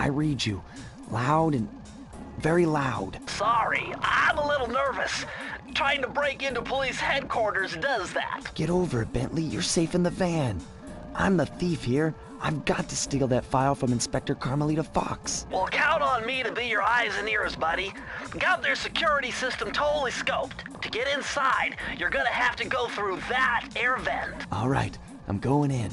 I read you. Loud and very loud. Sorry, I'm a little nervous. Trying to break into police headquarters does that. Get over it, Bentley. You're safe in the van. I'm the thief here. I've got to steal that file from Inspector Carmelita Fox. Well, count on me to be your eyes and ears, buddy. Got their security system totally scoped. To get inside, you're gonna have to go through that air vent. All right, I'm going in.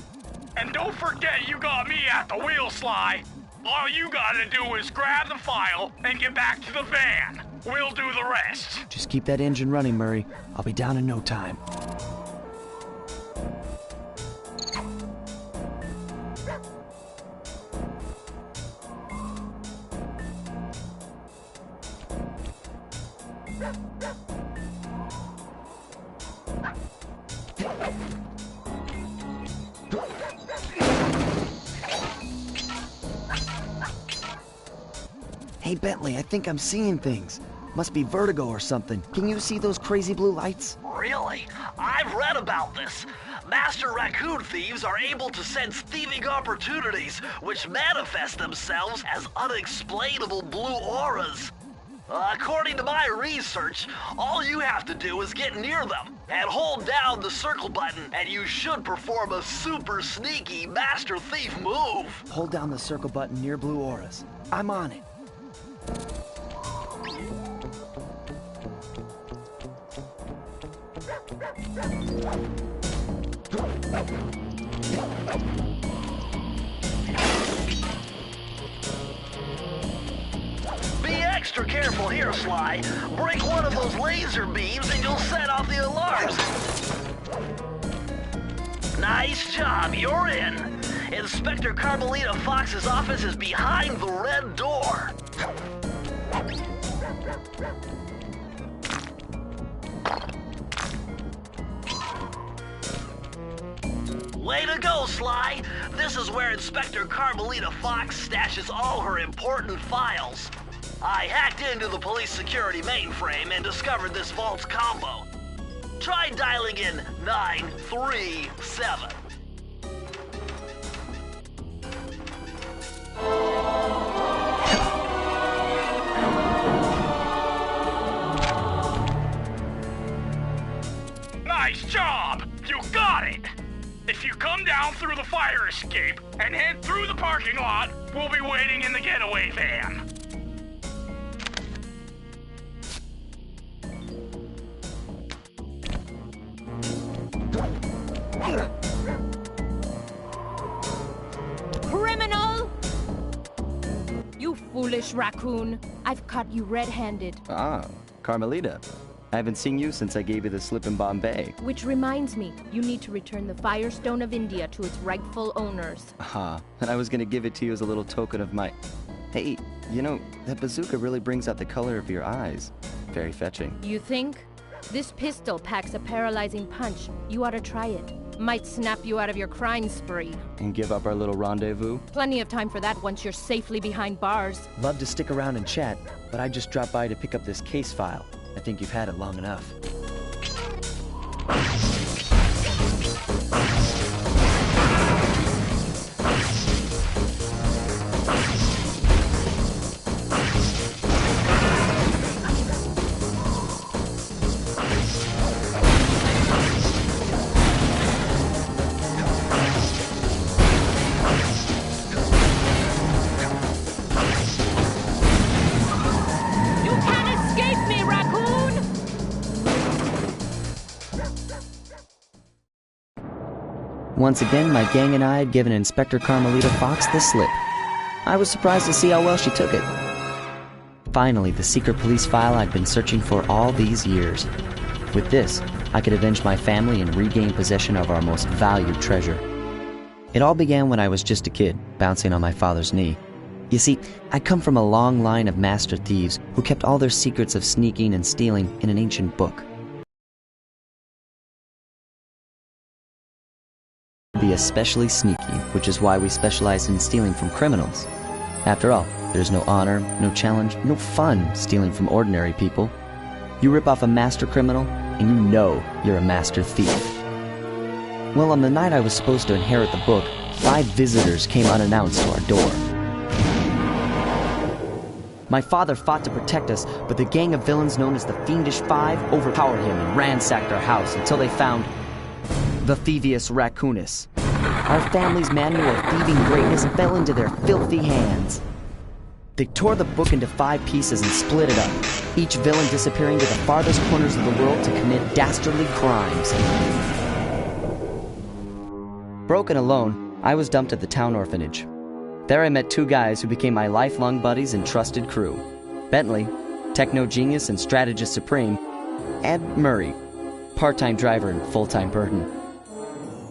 And don't forget you got me at the wheel, Sly. All you gotta do is grab the file and get back to the van. We'll do the rest. Just keep that engine running, Murray. I'll be down in no time. Hey, Bentley, I think I'm seeing things. Must be vertigo or something. Can you see those crazy blue lights? Really? I've read about this. Master raccoon thieves are able to sense thieving opportunities, which manifest themselves as unexplainable blue auras. According to my research, all you have to do is get near them and hold down the circle button, and you should perform a super sneaky master thief move. Hold down the circle button near blue auras. I'm on it. Be extra careful here, Sly. Break one of those laser beams and you'll set off the alarms. Nice job, you're in. Inspector Carmelita Fox's office is behind the red door. Way to go, Sly! This is where Inspector Carmelita Fox stashes all her important files. I hacked into the police security mainframe and discovered this vault's combo. Try dialing in 937. Nice job! You got it! If you come down through the fire escape and head through the parking lot, we'll be waiting in the getaway van. Criminal! You foolish raccoon. I've caught you red-handed. Ah, Carmelita. I haven't seen you since I gave you the slip in Bombay. Which reminds me, you need to return the Firestone of India to its rightful owners. And I was gonna give it to you as a little token of my... Hey, you know, that bazooka really brings out the color of your eyes. Very fetching. You think? This pistol packs a paralyzing punch. You ought to try it. Might snap you out of your crime spree. And give up our little rendezvous? Plenty of time for that once you're safely behind bars. Love to stick around and chat, but I just dropped by to pick up this case file. I think you've had it long enough. Once again, my gang and I had given Inspector Carmelita Fox the slip. I was surprised to see how well she took it. Finally, the secret police file I'd been searching for all these years. With this, I could avenge my family and regain possession of our most valued treasure. It all began when I was just a kid, bouncing on my father's knee. You see, I come from a long line of master thieves who kept all their secrets of sneaking and stealing in an ancient book. Be especially sneaky, which is why we specialize in stealing from criminals. After all, there's no honor, no challenge, no fun stealing from ordinary people. You rip off a master criminal, and you know you're a master thief. Well, on the night I was supposed to inherit the book, 5 visitors came unannounced to our door. My father fought to protect us, but the gang of villains known as the Fiendish Five overpowered him and ransacked our house until they found the Thievius Raccoonus. Our family's manual of thieving greatness fell into their filthy hands. They tore the book into 5 pieces and split it up, each villain disappearing to the farthest corners of the world to commit dastardly crimes. Broken alone, I was dumped at the town orphanage. There I met 2 guys who became my lifelong buddies and trusted crew. Bentley, techno genius and strategist supreme, and Murray, part-time driver and full-time burden.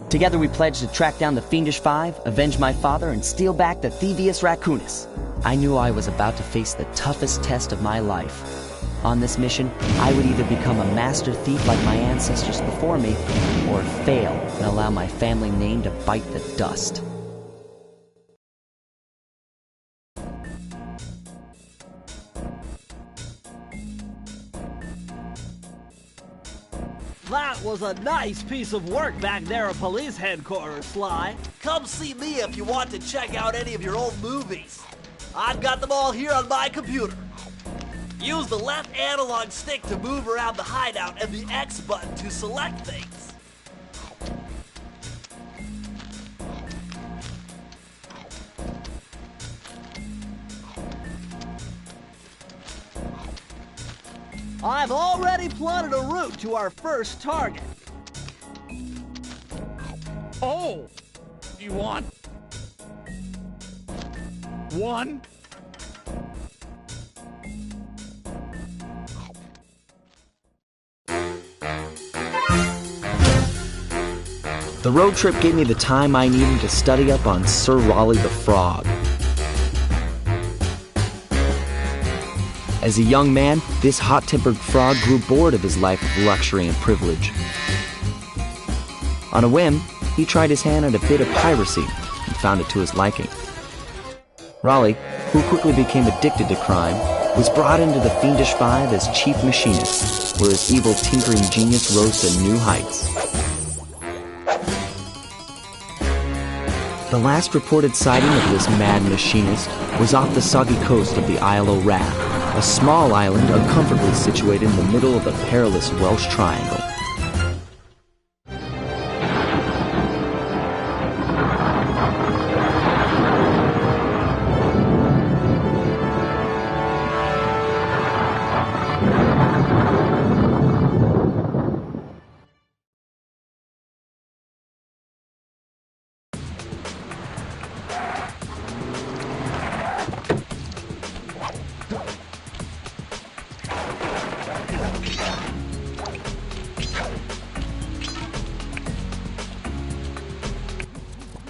Together we pledged to track down the Fiendish Five, avenge my father, and steal back the Thievius Raccoonus. I knew I was about to face the toughest test of my life. On this mission, I would either become a master thief like my ancestors before me, or fail and allow my family name to bite the dust. That was a nice piece of work back there at police headquarters, Sly. Come see me if you want to check out any of your old movies. I've got them all here on my computer. Use the left analog stick to move around the hideout and the X button to select things. I've already plotted a route to our first target. Oh! You want... one? The road trip gave me the time I needed to study up on Sir Raleigh the Frog. As a young man, this hot-tempered frog grew bored of his life of luxury and privilege. On a whim, he tried his hand at a bit of piracy and found it to his liking. Raleigh, who quickly became addicted to crime, was brought into the Fiendish Five as chief machinist, where his evil tinkering genius rose to new heights. The last reported sighting of this mad machinist was off the soggy coast of the Isle o' Wrath, a small island uncomfortably situated in the middle of the perilous Welsh Triangle.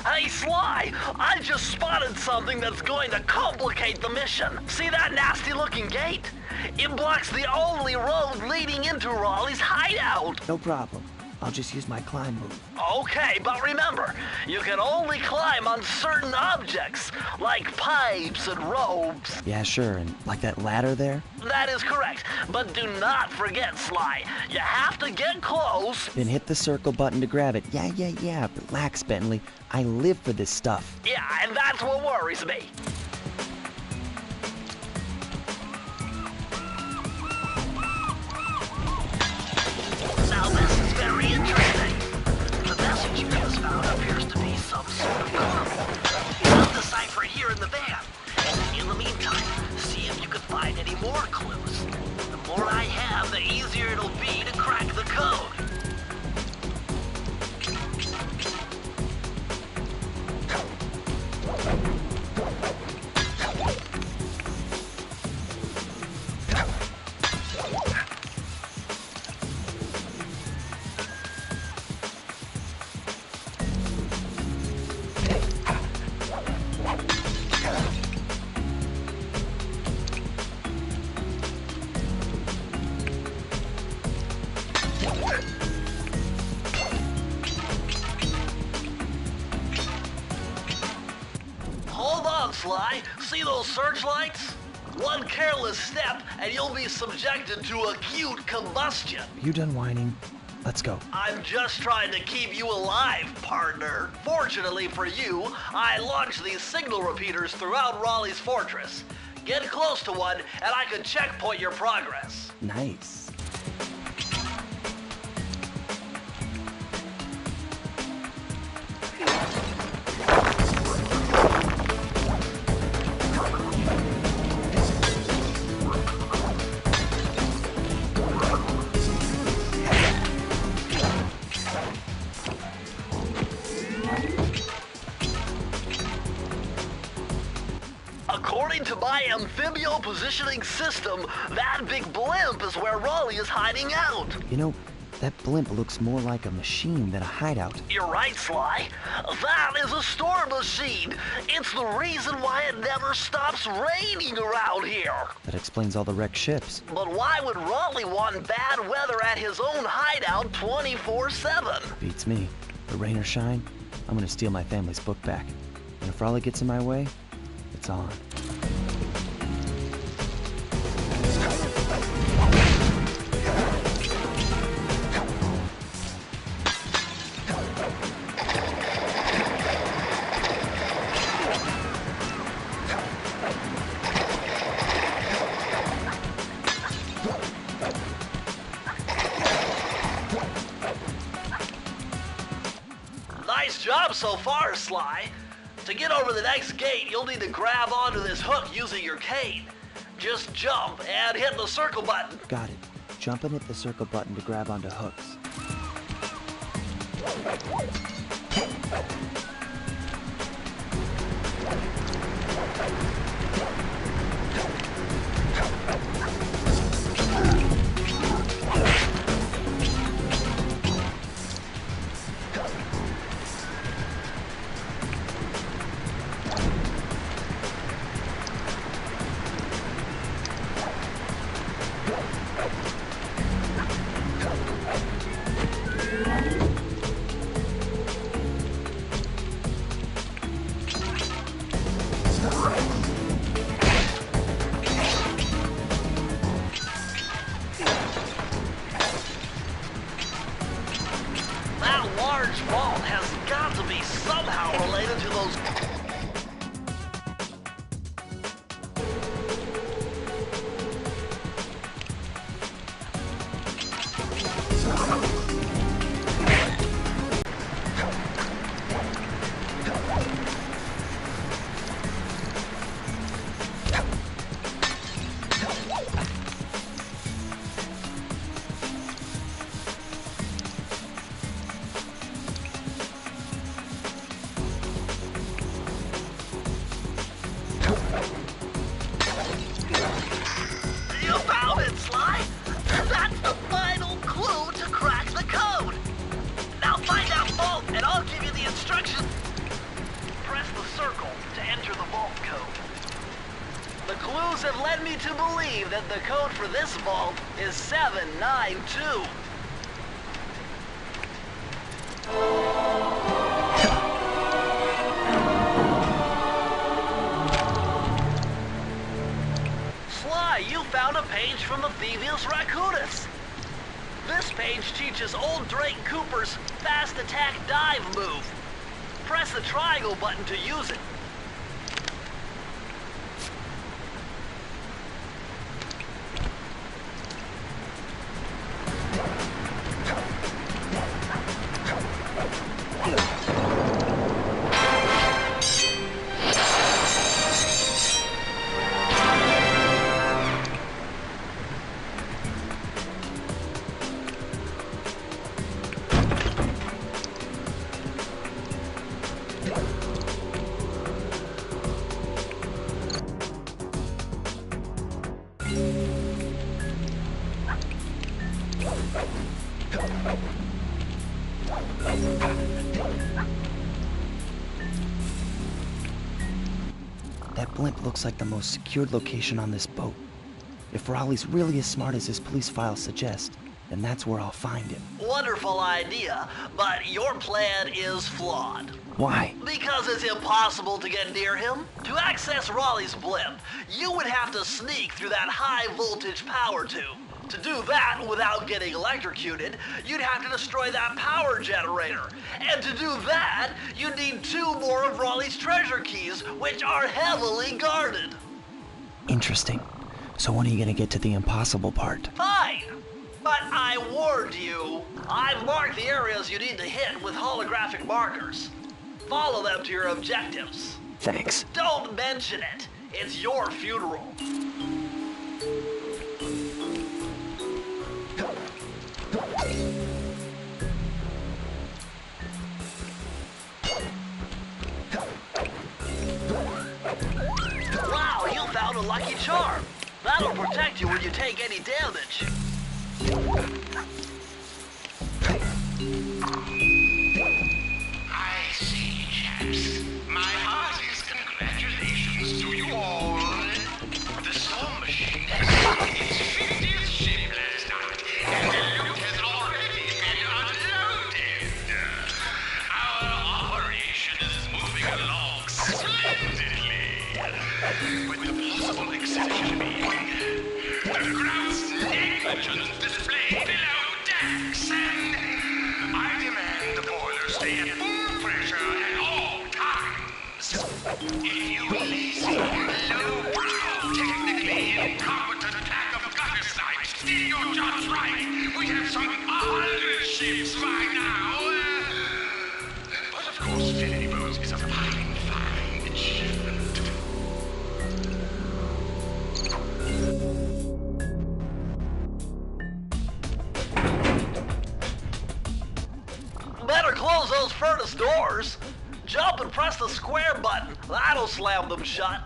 Hey, Sly! I just spotted something that's going to complicate the mission. See that nasty-looking gate? It blocks the only road leading into Raleigh's hideout. No problem. I'll just use my climb move. Okay, but remember, you can only climb on certain objects, like pipes and ropes. Yeah, sure, and like that ladder there? That is correct, but do not forget, Sly. You have to get close. Then hit the circle button to grab it. Yeah. Relax, Bentley. I live for this stuff. Yeah, and that's what worries me. Now this is very interesting. The message you just found appears to be some sort of code. I'll decipher it here in the van. In the meantime, see if you can find any more clues. The more I have, the easier it'll be to crack the code. Hold on, Sly. See those searchlights? One careless step and you'll be subjected to acute combustion. You done whining? Let's go. I'm just trying to keep you alive, partner. Fortunately for you, I launched these signal repeaters throughout Raleigh's fortress. Get close to one, and I can checkpoint your progress. Nice. According to my amphibio positioning system, that big blimp is where Raleigh is hiding out. You know, that blimp looks more like a machine than a hideout. You're right, Sly. That is a storm machine. It's the reason why it never stops raining around here. That explains all the wrecked ships. But why would Raleigh want bad weather at his own hideout 24/7? Beats me. But rain or shine, I'm gonna steal my family's book back. And if Raleigh gets in my way, it's on. Nice job so far, Sly. To get over the next gate, you'll need to grab onto this hook using your cane. Just jump and hit the circle button. Got it. Jump and hit the circle button to grab onto hooks. That large vault has got to be somehow related to those... You found it, Sly! That's the final clue to crack the code! Now find that vault, and I'll give you the instructions. Press the circle to enter the vault code. The clues have led me to believe that the code for this vault is 792. Sly, you found a page from the Thievius Raccoonus. This page teaches old Drake Cooper's fast attack dive move. Press the triangle button to use it. That blimp looks like the most secured location on this boat. If Raleigh's really as smart as his police files suggest, then that's where I'll find him. Wonderful idea, but your plan is flawed. Why? Because it's impossible to get near him. To access Raleigh's blimp, you would have to sneak through that high-voltage power tube. To do that without getting electrocuted, you'd have to destroy that power generator. And to do that, you'd need 2 more of Raleigh's treasure keys, which are heavily guarded. Interesting. So when are you gonna get to the impossible part? Fine! But I warned you. I've marked the areas you need to hit with holographic markers. Follow them to your objectives. Thanks. Don't mention it. It's your funeral. Wow, you found a lucky charm. That'll protect you when you take any damage. I see, chaps. My heartiest congratulations to you all. The Storm Machine has hit its 50th ship last night, and the loot has already been unloaded. Our operation is moving along splendidly, with the possible exception being the gross negligence displayed below decks, and I demand the boilers stay at full pressure at all times. If you lazy, low-brow, technically incompetent pack of gutter snipes did your jobs right, we'd have some 100 ships by now. But of course, Fidelity Boats is a fine, fine achievement. Better close those furnace doors. Jump and press the square button. That'll slam them shut.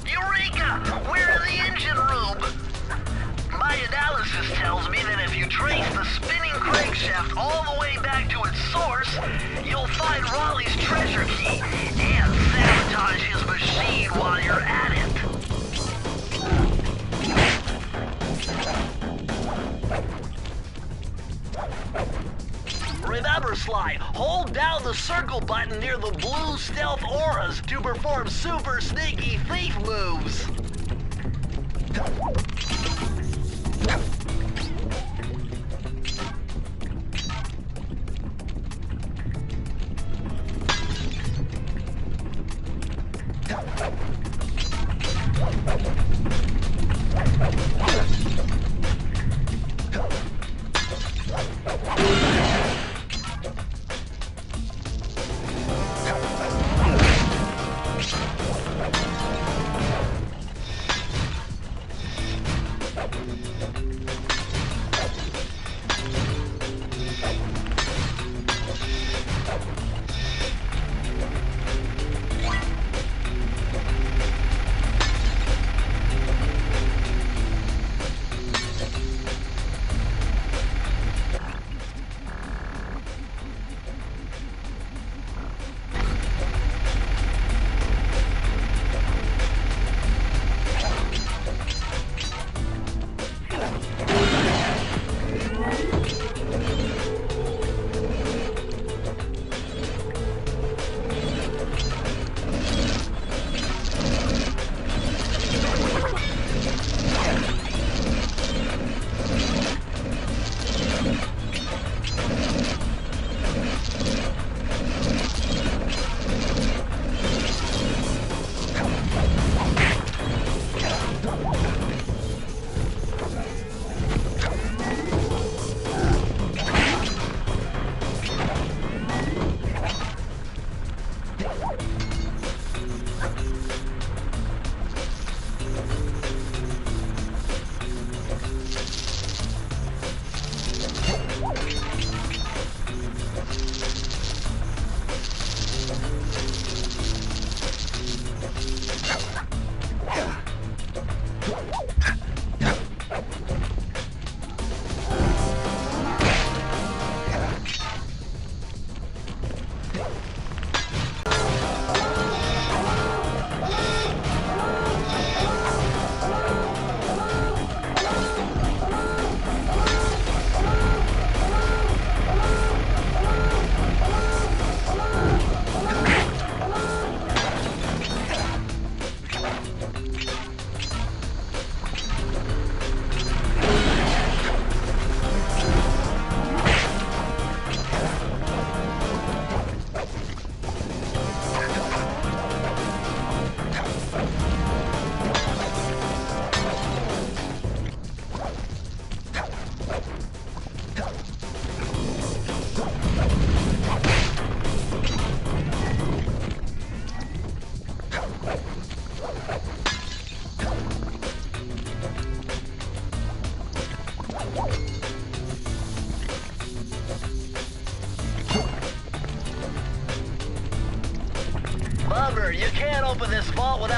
Eureka! We're in the engine room. My analysis tells me that if you trace the spinning crankshaft all the way back to its source, you'll find Raleigh's treasure key and sabotage his machine while you're at it. Remember, Sly, hold down the circle button near the blue stealth auras to perform super sneaky thief moves.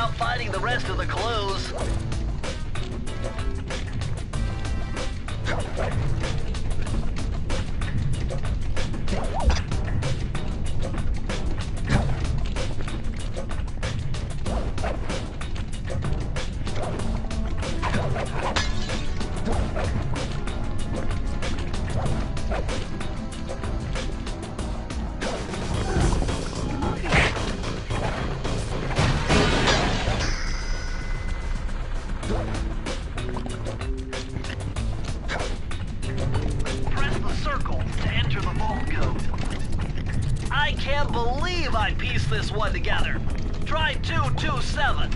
about finding the rest of the clues. I can't believe I pieced this one together. Try 227.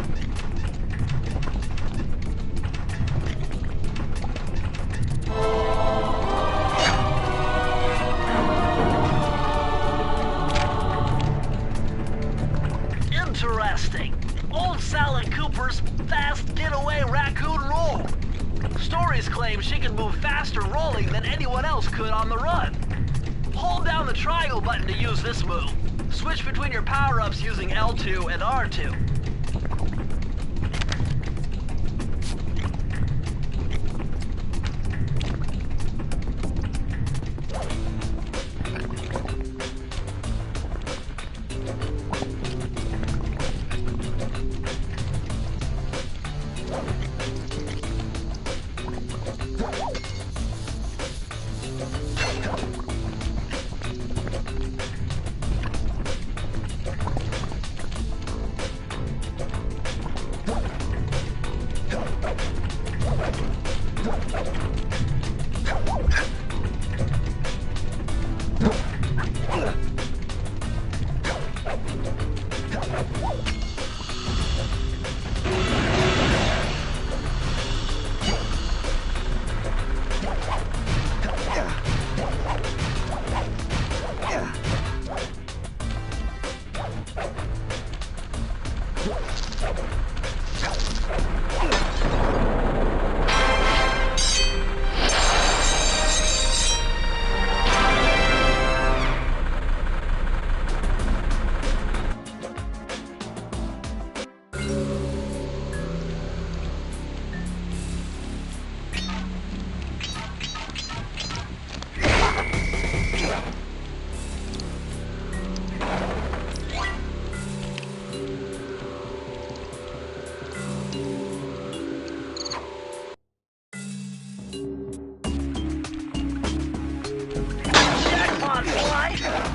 Interesting. Old Sly Cooper's fast getaway raccoon roll. Stories claim she can move faster rolling than anyone else could on the run. Hold down the triangle button to use this move. Switch between your power-ups using L2 and R2.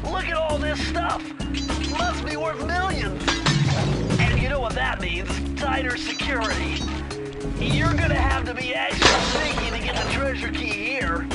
Look at all this stuff! Must be worth millions! And you know what that means? Tighter security. You're gonna have to be extra sneaky to get the treasure key here.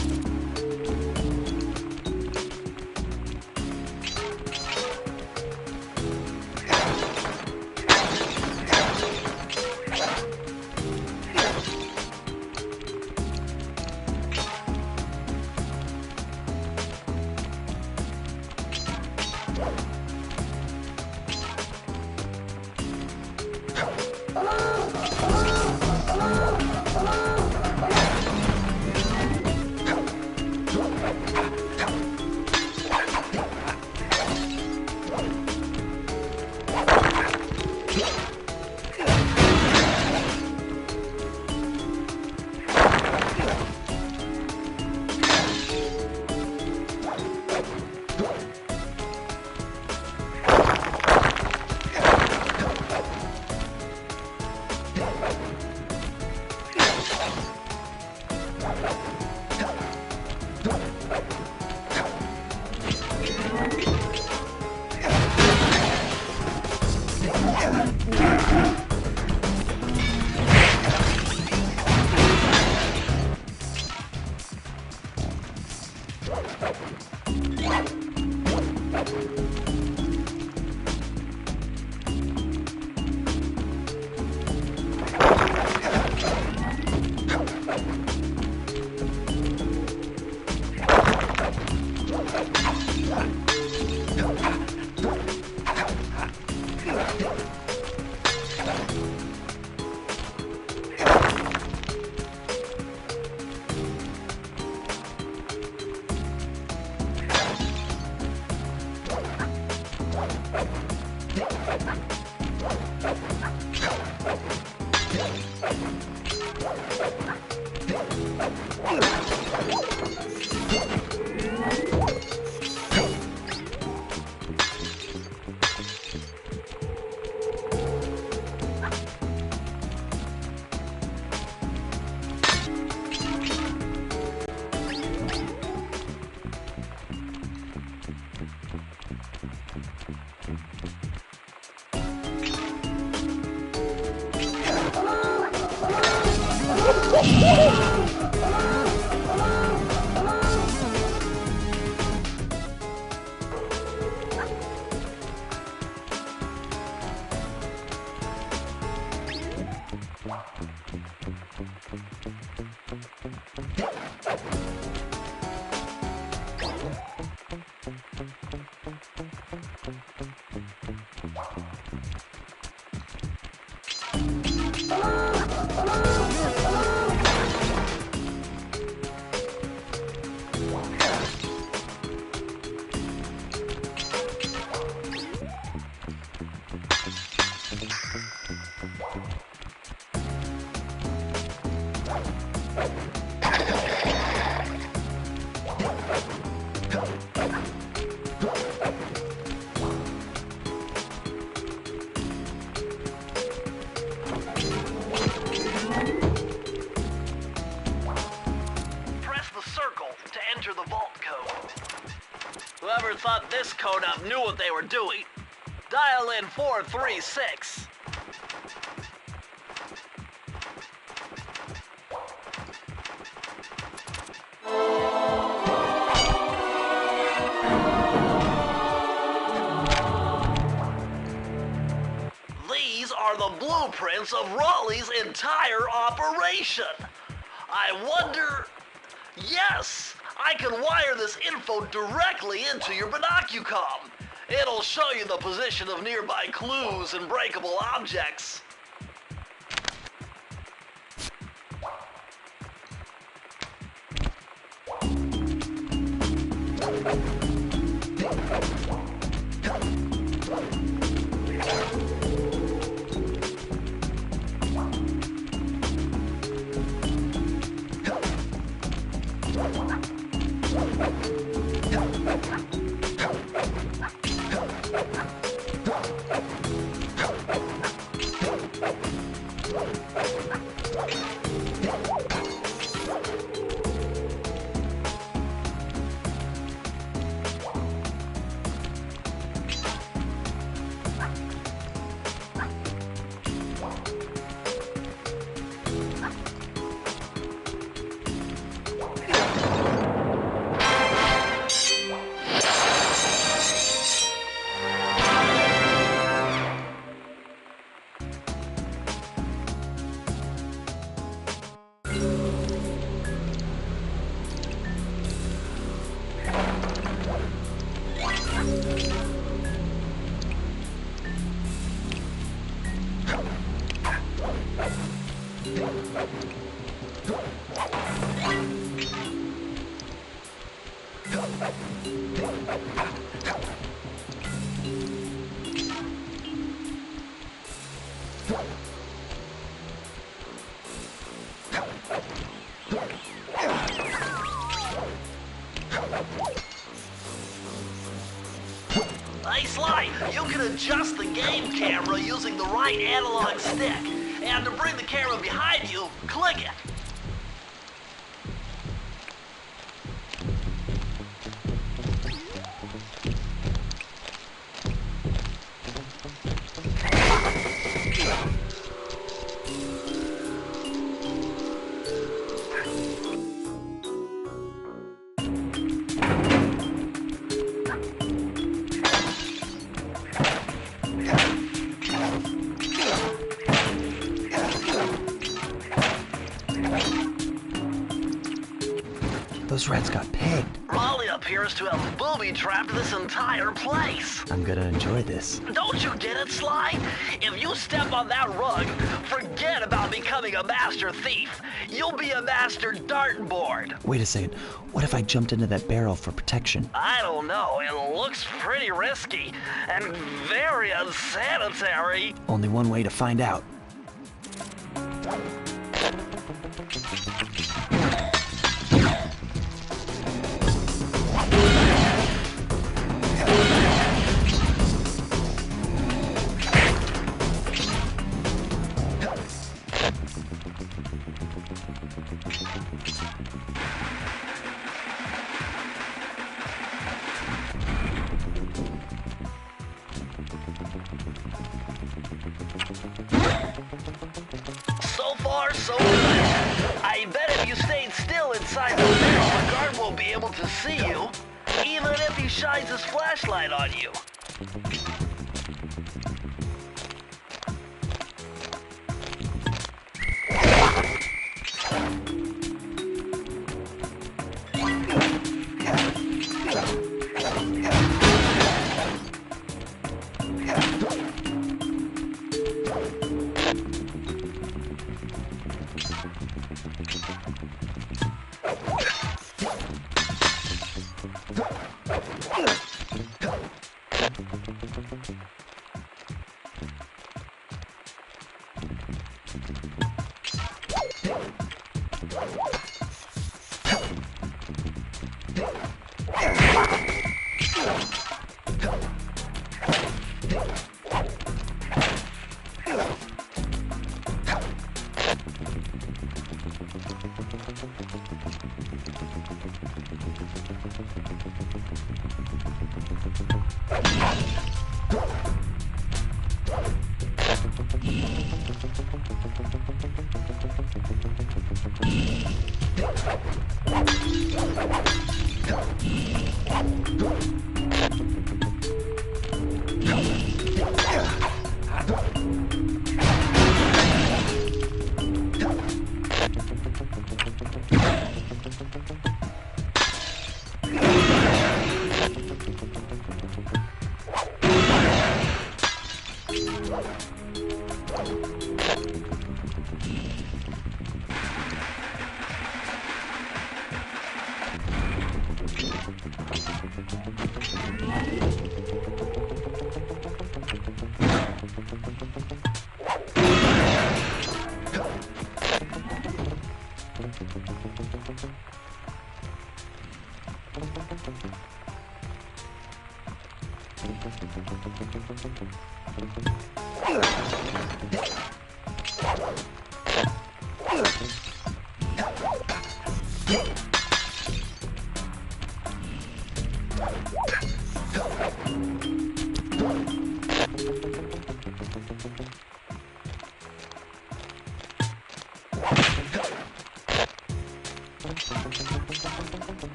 The vault code. Whoever thought this code up knew what they were doing. Dial in 436. These are the blueprints of Raleigh's entire operation. I wonder... Yes! I can wire this info directly into your binocucom. It'll show you the position of nearby clues and breakable objects. Hey Sly, you can adjust the game camera using the right analog stick. And to bring the camera behind you, click it. Those rats got pegged. Raleigh appears to have booby-trapped this entire place. I'm gonna enjoy this. Don't you get it, Sly? If you step on that rug, forget about becoming a master thief. You'll be a master dartboard. Wait a second. What if I jumped into that barrel for protection? I don't know. It looks pretty risky and very unsanitary. Only one way to find out. So far, so good. I bet if you stayed still inside the barrel, the guard won't be able to see you, even if he shines his flashlight on you.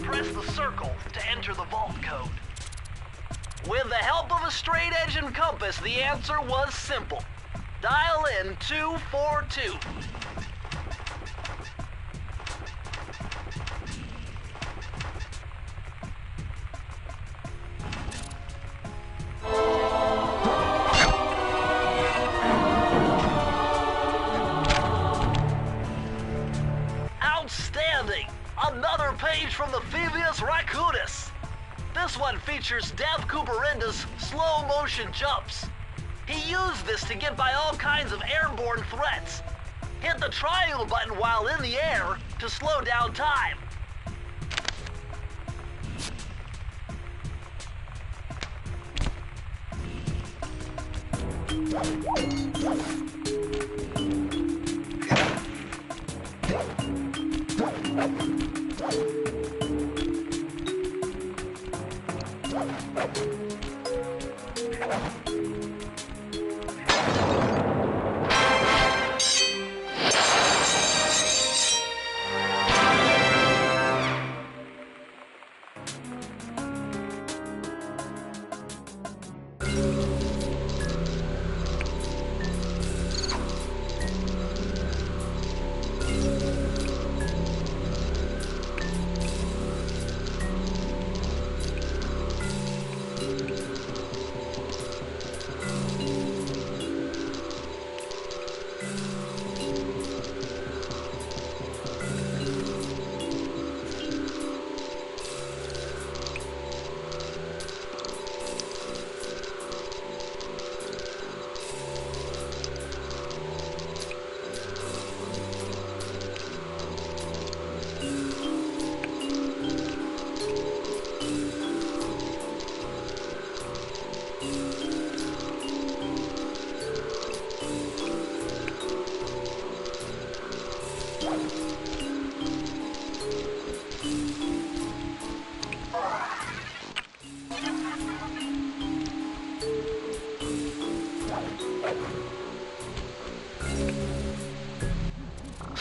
Press the circle to enter the vault code. With the help of a straight-edge and compass, the answer was simple. Dial in 242. Outstanding! Another page from the Thievius Raccoonus. This one features Dev Cooperenda's slow-motion jumps. He used this to get by all kinds of airborne threats. Hit the triangle button while in the air to slow down time.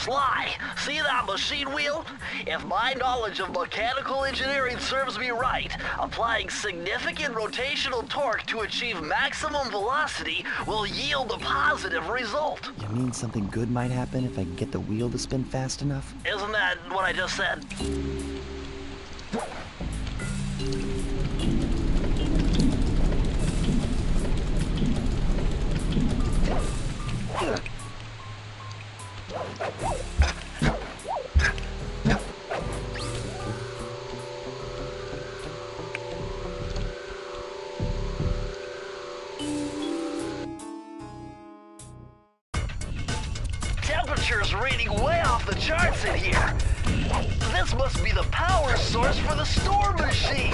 Sly, see that machine wheel? If my knowledge of mechanical engineering serves me right, applying significant rotational torque to achieve maximum velocity will yield a positive result. You mean something good might happen if I can get the wheel to spin fast enough? Isn't that what I just said? Temperature's reading way off the charts in here. This must be the power source for the storm machine.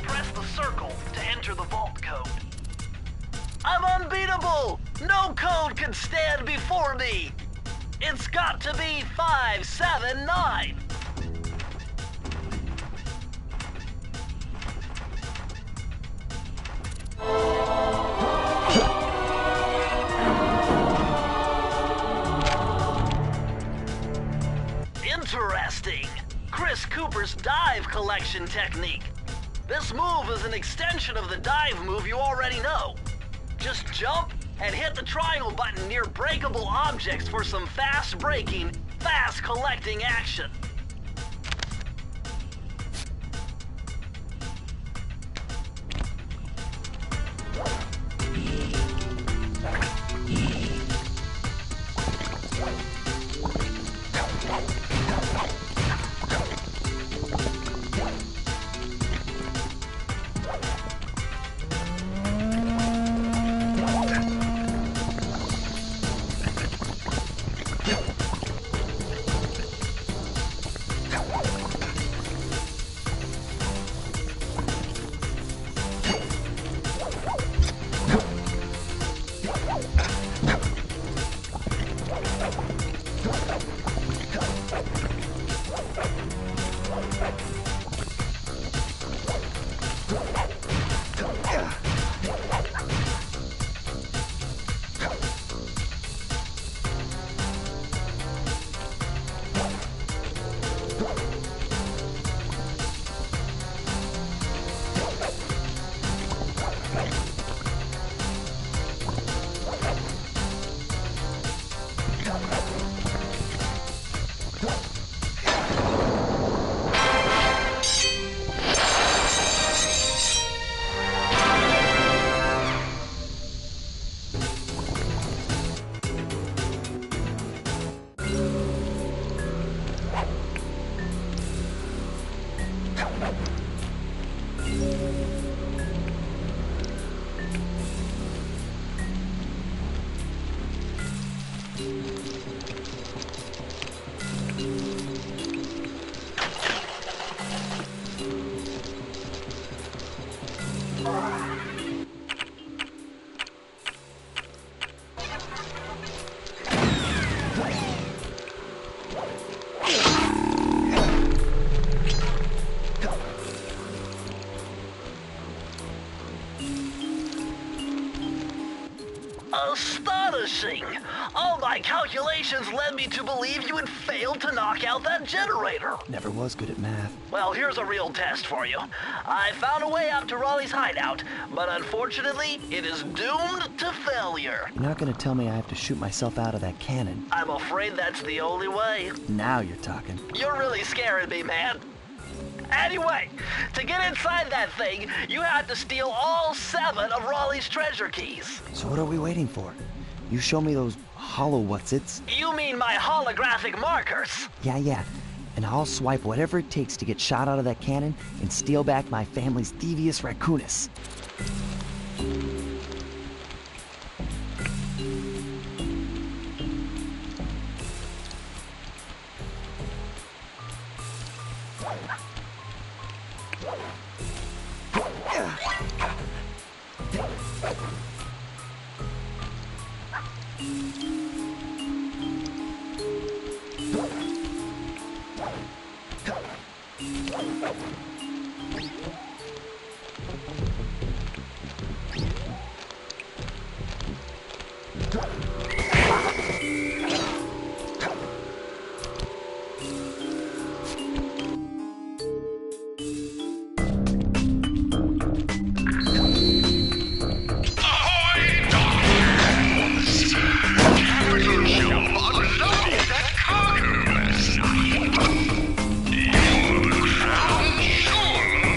Press the circle to enter the vault code. I'm unbeatable! No code can stand before me! It's got to be 579! Interesting. Chris Cooper's dive collection technique. This move is an extension of the dive move you already know. Just jump and hit the triangle button near breakable objects for some fast braking, fast collecting action. Astonishing! All my calculations led me to believe you had failed to knock out that generator. Never was good at math. Well, here's a real test for you. I found a way out to Raleigh's hideout, but unfortunately, it is doomed to failure. You're not gonna tell me I have to shoot myself out of that cannon. I'm afraid that's the only way. Now you're talking. You're really scaring me, man. Anyway, to get inside that thing, you had to steal all 7 of Raleigh's treasure keys. So what are we waiting for? You show me those hollow what's-its? You mean my holographic markers? Yeah. And I'll swipe whatever it takes to get shot out of that cannon and steal back my family's Thievius Raccoonus.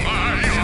My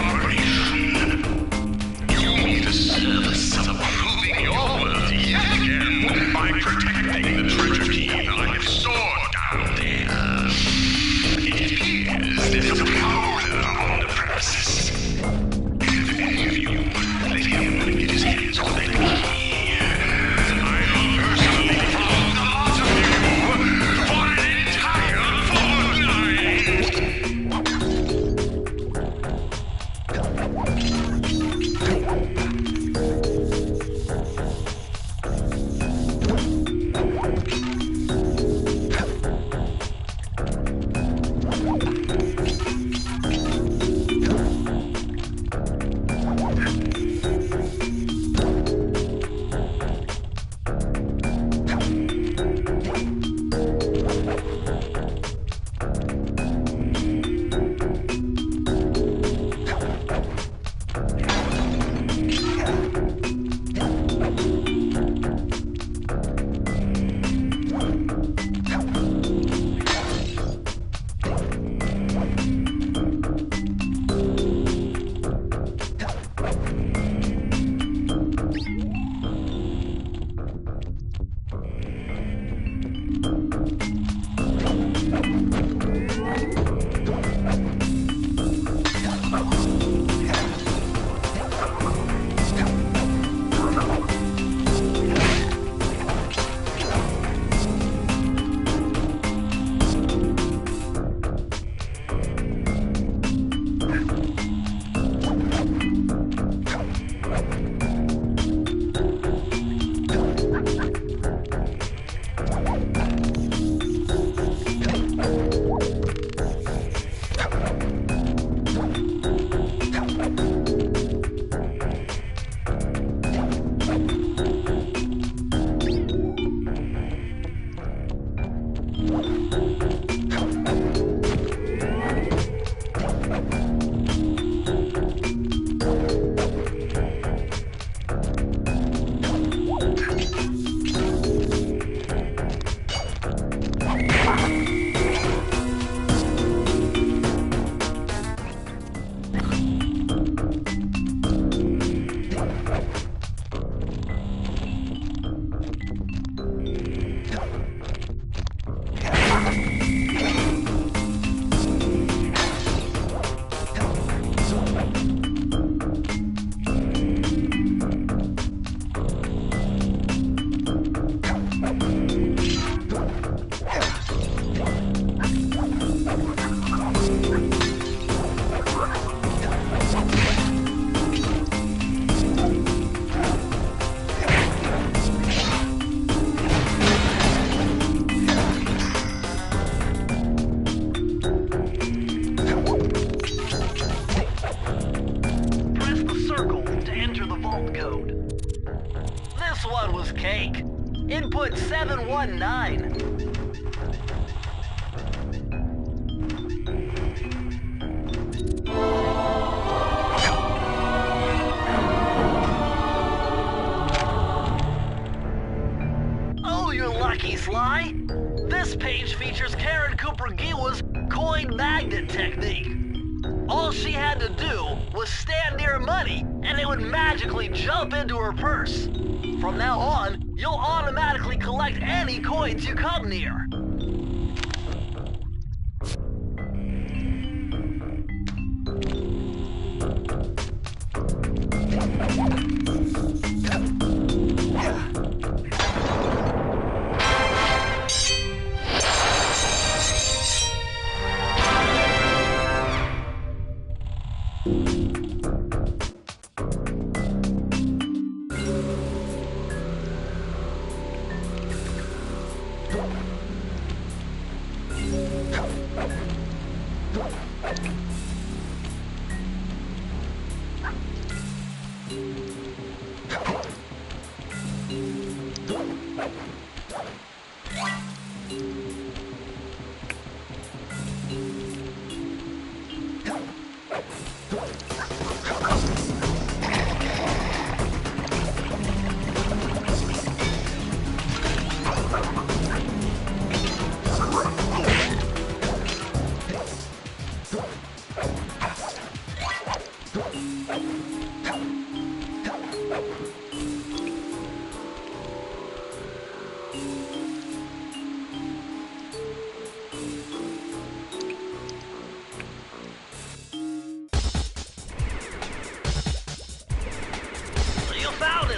put 719. Oh, you're lucky, Sly. This page features Karen Cooper-Giwa's coin magnet technique. All she had to do was stand near money, and it would magically jump into her purse. From now on, you'll automatically collect any coins you come near.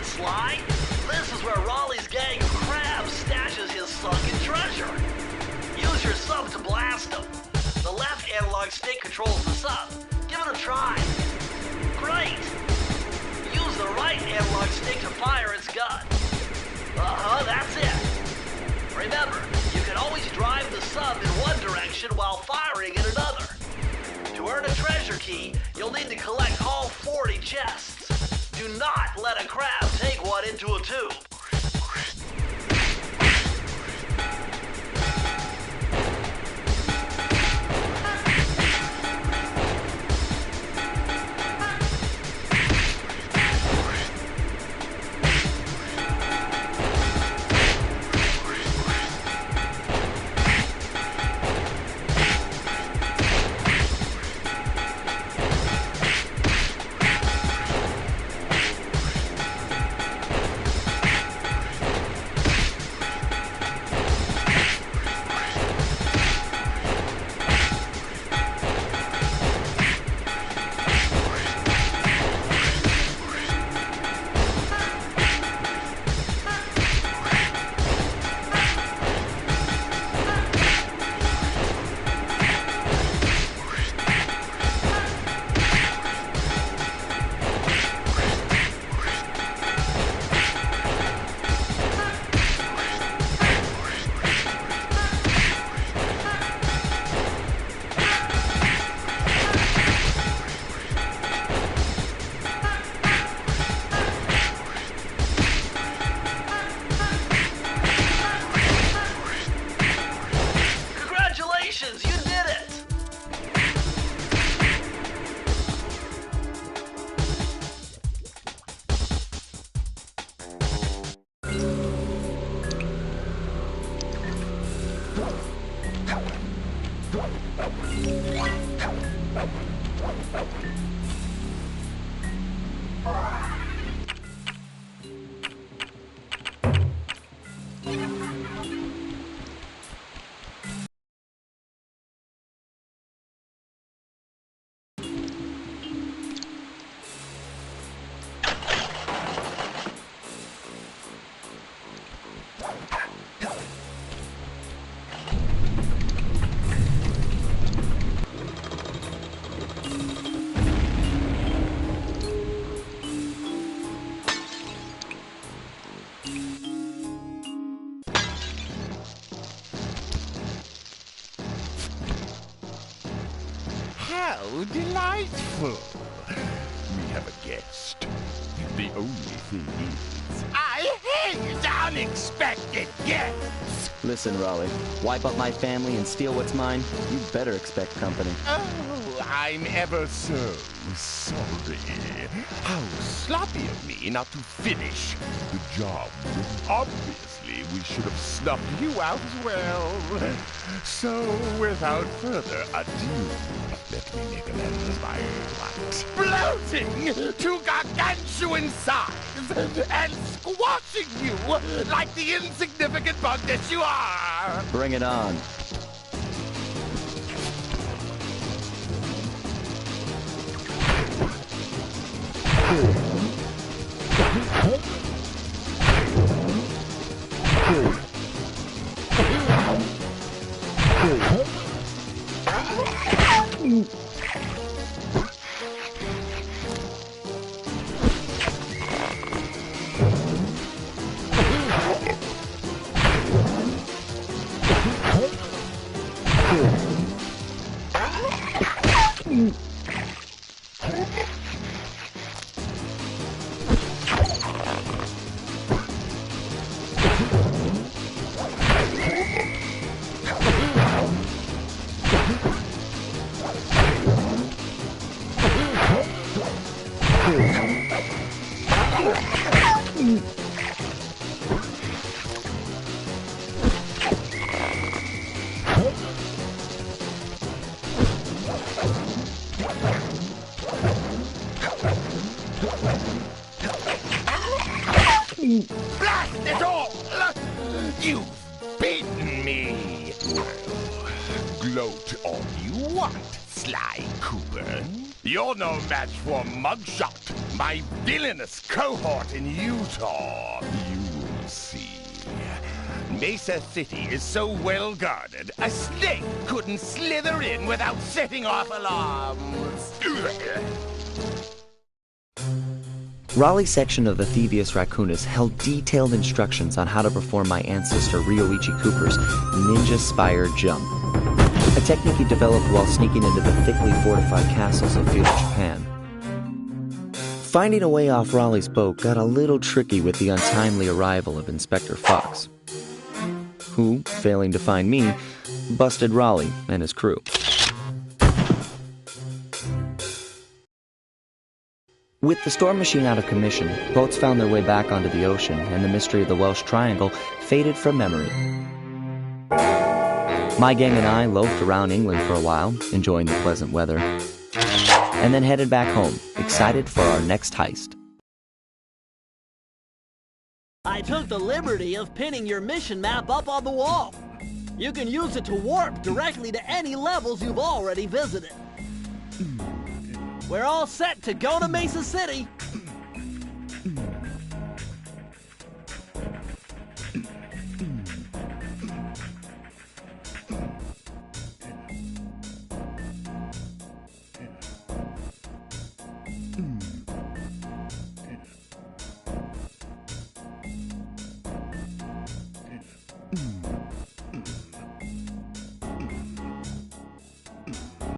Sly. This is where Raleigh's gang of crabs stashes his sunken treasure. Use your sub to blast him. The left analog stick controls the sub. Give it a try. Great. Use the right analog stick to fire its gun. That's it. Remember, you can always drive the sub in one direction while firing in another. To earn a treasure key, you'll need to collect all 40 chests. Do not let a crab take one into a tube. How delightful! We have a guest. The only thing is, I strange, unexpected guests. Listen, Raleigh, wipe up my family and steal what's mine? You better expect company. Oh, I'm ever so sorry. How sloppy of me not to finish the job. Obviously, we should have snuffed you out as well. So, without further ado, let me make amends by exploding to gargantuan size and squashing you like the insignificant bug that you are! Bring it on. Blast it all! You've beaten me! Well, gloat all you want, Sly Cooper. You're no match for Mugshot, my villainous cohort in Utah. You'll see. Mesa City is so well guarded, a snake couldn't slither in without setting off alarms. Raleigh's section of the Thievius Raccoonus held detailed instructions on how to perform my ancestor Ryoichi Cooper's ninja spire jump, a technique he developed while sneaking into the thickly fortified castles of feudal Japan. Finding a way off Raleigh's boat got a little tricky with the untimely arrival of Inspector Fox, who, failing to find me, busted Raleigh and his crew. With the storm machine out of commission, boats found their way back onto the ocean, and the mystery of the Welsh Triangle faded from memory. My gang and I loafed around England for a while, enjoying the pleasant weather, and then headed back home, excited for our next heist. I took the liberty of pinning your mission map up on the wall. You can use it to warp directly to any levels you've already visited. We're all set to go to Mesa City.